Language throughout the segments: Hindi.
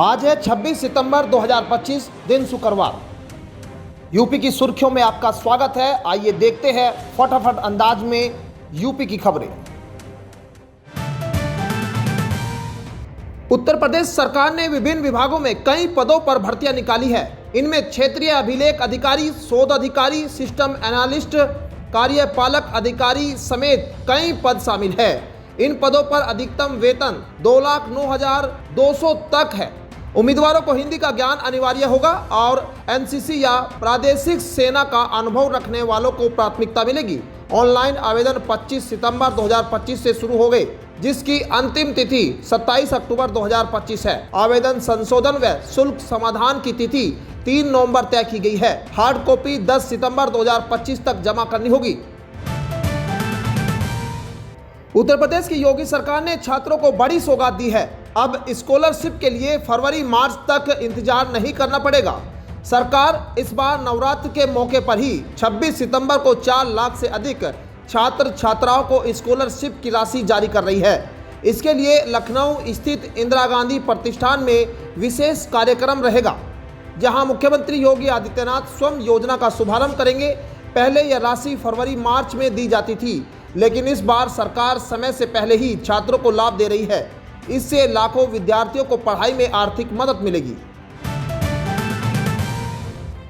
आज है 26 सितंबर 2025 दिन शुक्रवार। यूपी की सुर्खियों में आपका स्वागत है। आइए देखते हैं फटाफट अंदाज में यूपी की खबरें। उत्तर प्रदेश सरकार ने विभिन्न विभागों में कई पदों पर भर्तियां निकाली है। इनमें क्षेत्रीय अभिलेख अधिकारी, शोध अधिकारी, सिस्टम एनालिस्ट, कार्यपालक अधिकारी समेत कई पद शामिल है। इन पदों पर अधिकतम वेतन 2,09,200 तक है। उम्मीदवारों को हिंदी का ज्ञान अनिवार्य होगा और एनसीसी या प्रादेशिक सेना का अनुभव रखने वालों को प्राथमिकता मिलेगी। ऑनलाइन आवेदन 25 सितंबर 2025 से शुरू हो गए, जिसकी अंतिम तिथि 27 अक्टूबर 2025 है। आवेदन संशोधन व शुल्क समाधान की तिथि 3 नवंबर तय की गई है। हार्ड कॉपी 10 सितंबर 2025 तक जमा करनी होगी। उत्तर प्रदेश की योगी सरकार ने छात्रों को बड़ी सौगात दी है। अब स्कॉलरशिप के लिए फरवरी मार्च तक इंतजार नहीं करना पड़ेगा। सरकार इस बार नवरात्र के मौके पर ही 26 सितंबर को 4 लाख से अधिक छात्र छात्राओं को स्कॉलरशिप की राशि जारी कर रही है। इसके लिए लखनऊ स्थित इंदिरा गांधी प्रतिष्ठान में विशेष कार्यक्रम रहेगा, जहां मुख्यमंत्री योगी आदित्यनाथ स्वयं योजना का शुभारंभ करेंगे। पहले यह राशि फरवरी मार्च में दी जाती थी, लेकिन इस बार सरकार समय से पहले ही छात्रों को लाभ दे रही है। इससे लाखों विद्यार्थियों को पढ़ाई में आर्थिक मदद मिलेगी।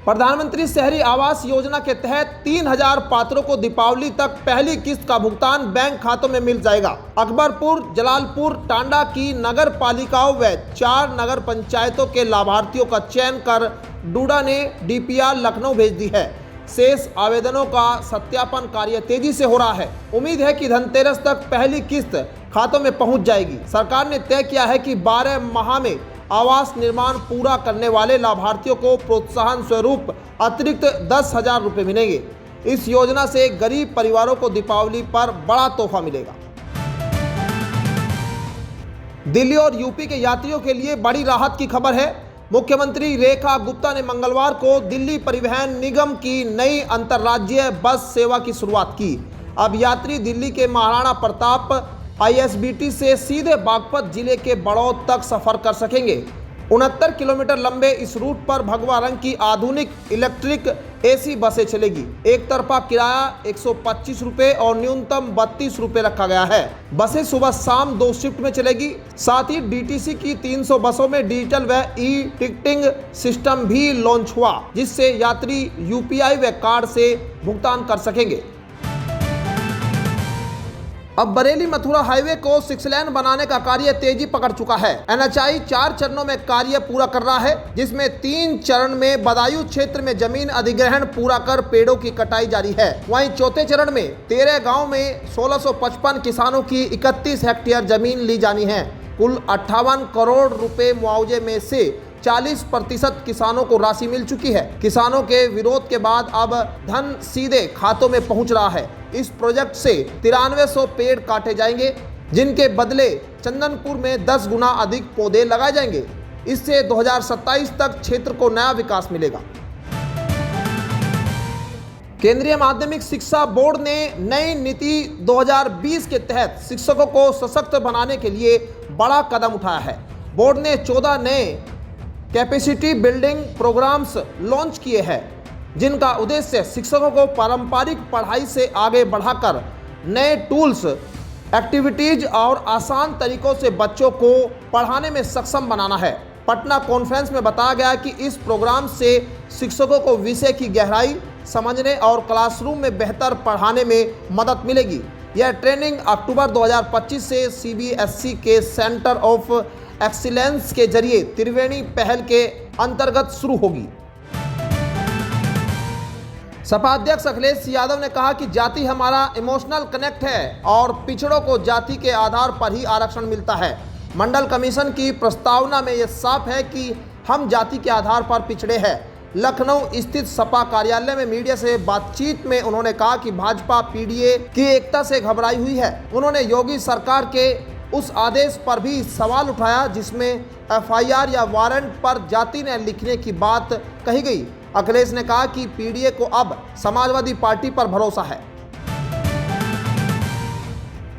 प्रधानमंत्री शहरी आवास योजना के तहत 3,000 पात्रों को दीपावली तक पहली किस्त का भुगतान बैंक खातों में मिल जाएगा। अकबरपुर, जलालपुर, टांडा की नगर पालिकाओं व 4 नगर पंचायतों के लाभार्थियों का चयन कर डूडा ने डीपीआर लखनऊ भेज दी है। शेष आवेदनों का सत्यापन कार्य तेजी से हो रहा है। उम्मीद है कि धनतेरस तक पहली किस्त खातों में पहुंच जाएगी। सरकार ने तय किया है कि 12 माह में आवास निर्माण पूरा करने वाले लाभार्थियों को प्रोत्साहन स्वरूप अतिरिक्त 10,000 रुपये मिलेंगे। इस योजना से गरीब परिवारों को दीपावली पर बड़ा तोहफा मिलेगा। दिल्ली और यूपी के यात्रियों के लिए बड़ी राहत की खबर है। मुख्यमंत्री रेखा गुप्ता ने मंगलवार को दिल्ली परिवहन निगम की नई अंतर्राज्यीय बस सेवा की शुरुआत की। अब यात्री दिल्ली के महाराणा प्रताप आईएसबीटी से सीधे बागपत जिले के बड़ौद तक सफर कर सकेंगे। 69 किलोमीटर लंबे इस रूट पर भगवा रंग की आधुनिक इलेक्ट्रिक एसी बसें चलेगी। एक तरफा किराया 125 रुपये और न्यूनतम 32 रुपये रखा गया है। बसें सुबह शाम 2 शिफ्ट में चलेगी। साथ ही डीटीसी की 300 बसों में डिजिटल व ई टिकटिंग सिस्टम भी लॉन्च हुआ, जिससे यात्री यूपीआई व कार्ड से भुगतान कर सकेंगे। अब बरेली मथुरा हाईवे को 6 लेन बनाने का कार्य तेजी पकड़ चुका है। एनएचआई 4 चरणों में कार्य पूरा कर रहा है, जिसमें 3 चरण में बदायूं क्षेत्र में जमीन अधिग्रहण पूरा कर पेड़ों की कटाई जारी है। वहीं चौथे चरण में 13 गांव में 1655 किसानों की 31 हेक्टेयर जमीन ली जानी है। कुल 58 करोड़ रुपए मुआवजे में से 40% किसानों को राशि मिल चुकी है। किसानों के विरोध के बाद अब धन सीधे खातों में पहुंच रहा है। इस प्रोजेक्ट से 9300 पेड़ काटे जाएंगे, जिनके बदले चंदनपुर में 10 गुना अधिक पौधे लगाए जाएंगे। इससे 2027 तक क्षेत्र को नया विकास मिलेगा। केंद्रीय माध्यमिक शिक्षा बोर्ड ने नई नीति 2020 के तहत शिक्षकों को सशक्त बनाने के लिए बड़ा कदम उठाया है। बोर्ड ने 14 नए कैपेसिटी बिल्डिंग प्रोग्राम्स लॉन्च किए हैं, जिनका उद्देश्य शिक्षकों को पारंपरिक पढ़ाई से आगे बढ़ाकर नए टूल्स, एक्टिविटीज और आसान तरीकों से बच्चों को पढ़ाने में सक्षम बनाना है। पटना कॉन्फ्रेंस में बताया गया कि इस प्रोग्राम से शिक्षकों को विषय की गहराई समझने और क्लासरूम में बेहतर पढ़ाने में मदद मिलेगी। यह ट्रेनिंग अक्टूबर 2025 से सीबीएसई के सेंटर ऑफ एक्सीलेंस के जरिए त्रिवेणी पहल के अंतर्गत शुरू होगी। सपा अध्यक्ष अखिलेश यादव ने कहा कि जाति हमारा इमोशनल कनेक्ट है और पिछड़ों को जाति के आधार पर ही आरक्षण मिलता है। मंडल कमीशन की प्रस्तावना में यह साफ है कि हम जाति के आधार पर पिछड़े हैं। लखनऊ स्थित सपा कार्यालय में मीडिया से बातचीत में उन्होंने कहा कि भाजपा पीडीए की एकता से घबराई हुई है। उन्होंने योगी सरकार के उस आदेश पर भी सवाल उठाया जिसमें एफआईआर या वारंट पर जाति न लिखने की बात कही गई। अखिलेश ने कहा कि पीडीए को अब समाजवादी पार्टी पर भरोसा है।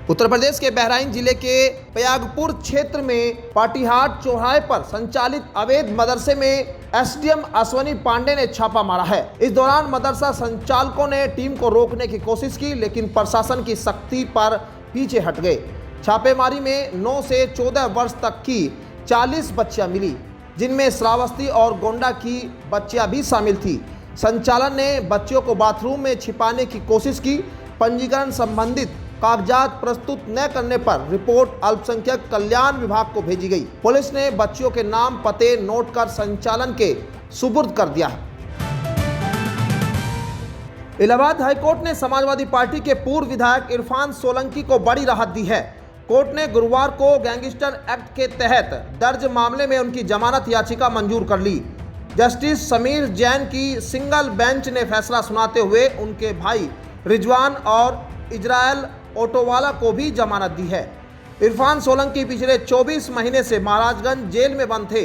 उत्तर प्रदेश के बहराइच जिले के पयागपुर क्षेत्र में पाटीहाट चौराहे पर संचालित अवैध मदरसे में एसडीएम अश्वनी पांडे ने छापा मारा है। इस दौरान मदरसा संचालकों ने टीम को रोकने की कोशिश की, लेकिन प्रशासन की सख्ती पर पीछे हट गए। छापेमारी में 9 से 14 वर्ष तक की 40 बच्चियां मिली, जिनमें श्रावस्ती और गोंडा की बच्चियां भी शामिल थी। संचालन ने बच्चियों को बाथरूम में छिपाने की कोशिश की। पंजीकरण संबंधित कागजात प्रस्तुत न करने पर रिपोर्ट अल्पसंख्यक कल्याण विभाग को भेजी गई। पुलिस ने बच्चियों के नाम पते नोट कर संचालन के सुपुर्द कर दिया है। इलाहाबाद हाईकोर्ट ने समाजवादी पार्टी के पूर्व विधायक इरफान सोलंकी को बड़ी राहत दी है। कोर्ट ने गुरुवार को गैंगस्टर एक्ट के तहत दर्ज मामले में उनकी जमानत याचिका मंजूर कर ली। जस्टिस समीर जैन की सिंगल बेंच ने फैसला सुनाते हुए उनके भाई रिजवान और इजराइल ओटोवाला को भी जमानत दी है। इरफान सोलंकी पिछले 24 महीने से महाराजगंज जेल में बंद थे।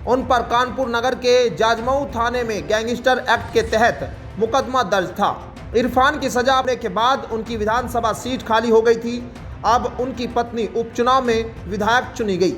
उन पर कानपुर नगर के जाजमऊ थाने में गैंगस्टर एक्ट के तहत मुकदमा दर्ज था। इरफान की सजा होने के बाद उनकी विधानसभा सीट खाली हो गई थी। अब उनकी पत्नी उपचुनाव में विधायक चुनी गई।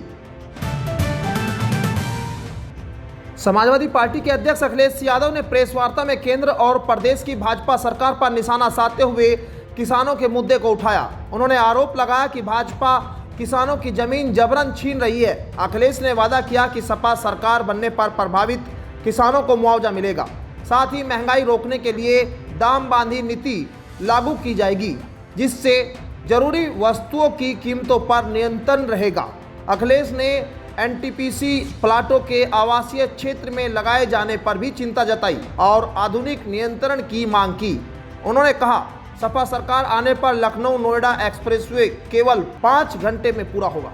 समाजवादी पार्टी के अध्यक्ष अखिलेश यादव ने प्रेस वार्ता में केंद्र और प्रदेश की भाजपा सरकार पर निशाना साधते हुए किसानों के मुद्दे को उठाया। उन्होंने आरोप लगाया कि भाजपा किसानों की जमीन जबरन छीन रही है। अखिलेश ने वादा किया कि सपा सरकार बनने पर प्रभावित किसानों को मुआवजा मिलेगा। साथ ही महंगाई रोकने के लिए दाम बांधी नीति लागू की जाएगी, जिससे जरूरी वस्तुओं की कीमतों पर नियंत्रण रहेगा। अखिलेश ने एनटीपीसी प्लाटों के आवासीय क्षेत्र में लगाए जाने पर भी चिंता जताई और आधुनिक नियंत्रण की मांग की। उन्होंने कहा, सपा सरकार आने पर लखनऊ नोएडा एक्सप्रेसवे केवल 5 घंटे में पूरा होगा।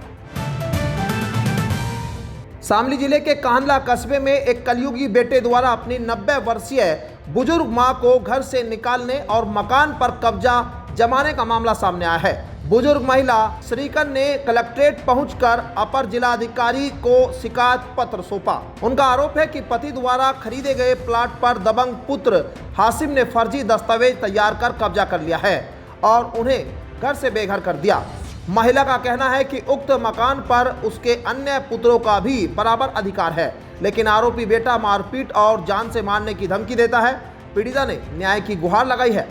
शामली जिले के कांदला कस्बे में एक कलयुगी बेटे द्वारा अपनी 90 वर्षीय बुजुर्ग मां को घर से निकालने और मकान पर कब्जा जमाने का मामला सामने आया है। बुजुर्ग महिला श्रीकन ने कलेक्ट्रेट पहुंचकर अपर जिलाधिकारी को शिकायत पत्र सौंपा। उनका आरोप है कि पति द्वारा खरीदे गए प्लाट पर दबंग पुत्र हासिम ने फर्जी दस्तावेज तैयार कर कब्जा कर लिया है और उन्हें घर से बेघर कर दिया। महिला का कहना है कि उक्त मकान पर उसके अन्य पुत्रों का भी बराबर अधिकार है, लेकिन आरोपी बेटा मारपीट और जान से मारने की धमकी देता है। पीड़िता ने न्याय की गुहार लगाई है।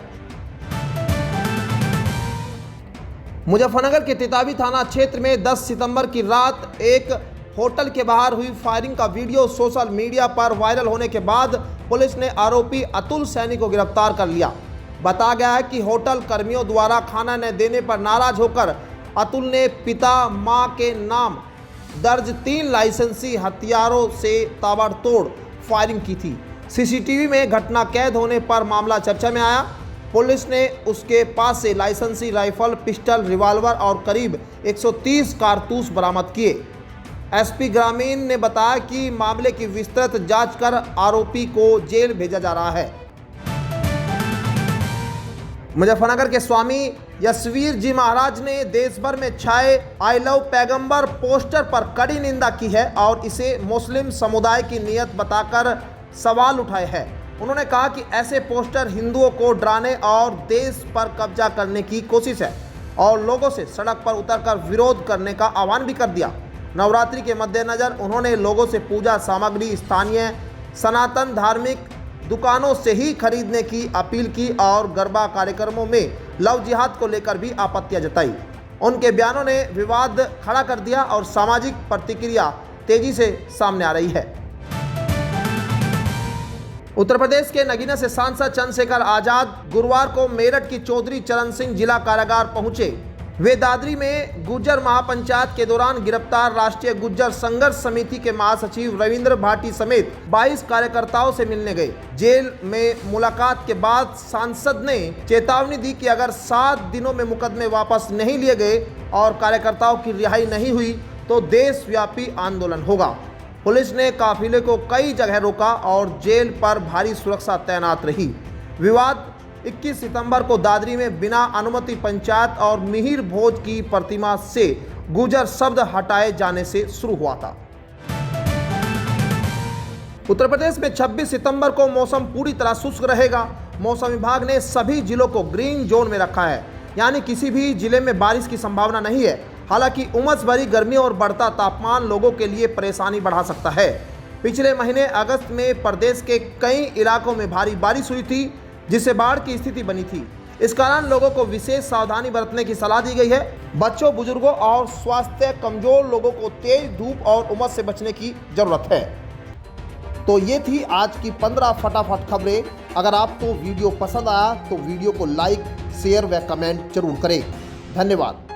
मुजफ्फरनगर के तितावी थाना क्षेत्र में 10 सितंबर की रात एक होटल के बाहर हुई फायरिंग का वीडियो सोशल मीडिया पर वायरल होने के बाद पुलिस ने आरोपी अतुल सैनी को गिरफ्तार कर लिया। बताया गया है कि होटल कर्मियों द्वारा खाना न देने पर नाराज होकर अतुल ने पिता मां के नाम दर्ज 3 लाइसेंसी हथियारों से ताबड़तोड़ फायरिंग की थी। सीसीटीवी में घटना कैद होने पर मामला चर्चा में आया। पुलिस ने उसके पास से लाइसेंसी राइफल, पिस्टल, रिवॉल्वर और करीब 130 कारतूस बरामद किए। एसपी ग्रामीण ने बताया कि मामले की विस्तृत जांच कर आरोपी को जेल भेजा जा रहा है। मुजफ्फरनगर के स्वामी यशवीर जी महाराज ने देश भर में छाए आई लव पैगंबर पोस्टर पर कड़ी निंदा की है और इसे मुस्लिम समुदाय की नीयत बताकर सवाल उठाए हैं। उन्होंने कहा कि ऐसे पोस्टर हिंदुओं को डराने और देश पर कब्जा करने की कोशिश है और लोगों से सड़क पर उतरकर विरोध करने का आह्वान भी कर दिया। नवरात्रि के मद्देनजर उन्होंने लोगों से पूजा सामग्री स्थानीय सनातन धार्मिक दुकानों से ही खरीदने की अपील की और गरबा कार्यक्रमों में लव जिहाद को लेकर भी आपत्तियां जताई। उनके बयानों ने विवाद खड़ा कर दिया और सामाजिक प्रतिक्रिया तेजी से सामने आ रही है। उत्तर प्रदेश के नगीना से सांसद चंद्रशेखर आजाद गुरुवार को मेरठ की चौधरी चरण सिंह जिला कारागार पहुंचे। वे दादरी में गुज्जर महापंचायत के दौरान गिरफ्तार राष्ट्रीय गुज्जर संघर्ष समिति के महासचिव रविंद्र भाटी समेत 22 कार्यकर्ताओं से मिलने गए। जेल में मुलाकात के बाद सांसद ने चेतावनी दी कि अगर 7 दिनों में मुकदमे वापस नहीं लिए गए और कार्यकर्ताओं की रिहाई नहीं हुई तो देशव्यापी आंदोलन होगा। पुलिस ने काफिले को कई जगह रोका और जेल पर भारी सुरक्षा तैनात रही। विवाद 21 सितंबर को दादरी में बिना अनुमति पंचायत और मिहिर भोज की प्रतिमा से गुजर शब्द हटाए जाने से शुरू हुआ था। उत्तर प्रदेश में 26 सितंबर को मौसम पूरी तरह शुष्क रहेगा। मौसम विभाग ने सभी जिलों को ग्रीन जोन में रखा है। यानी किसी भी जिले में बारिश की संभावना नहीं है। हालांकि उमस भरी गर्मी और बढ़ता तापमान लोगों के लिए परेशानी बढ़ा सकता है। पिछले महीने अगस्त में प्रदेश के कई इलाकों में भारी बारिश हुई थी, जिससे बाढ़ की स्थिति बनी थी। इस कारण लोगों को विशेष सावधानी बरतने की सलाह दी गई है। बच्चों, बुजुर्गों और स्वास्थ्य कमजोर लोगों को तेज धूप और उमस से बचने की जरूरत है। तो ये थी आज की 15 फटाफट खबरें। अगर आपको वीडियो पसंद आया तो वीडियो को लाइक, शेयर व कमेंट जरूर करें। धन्यवाद।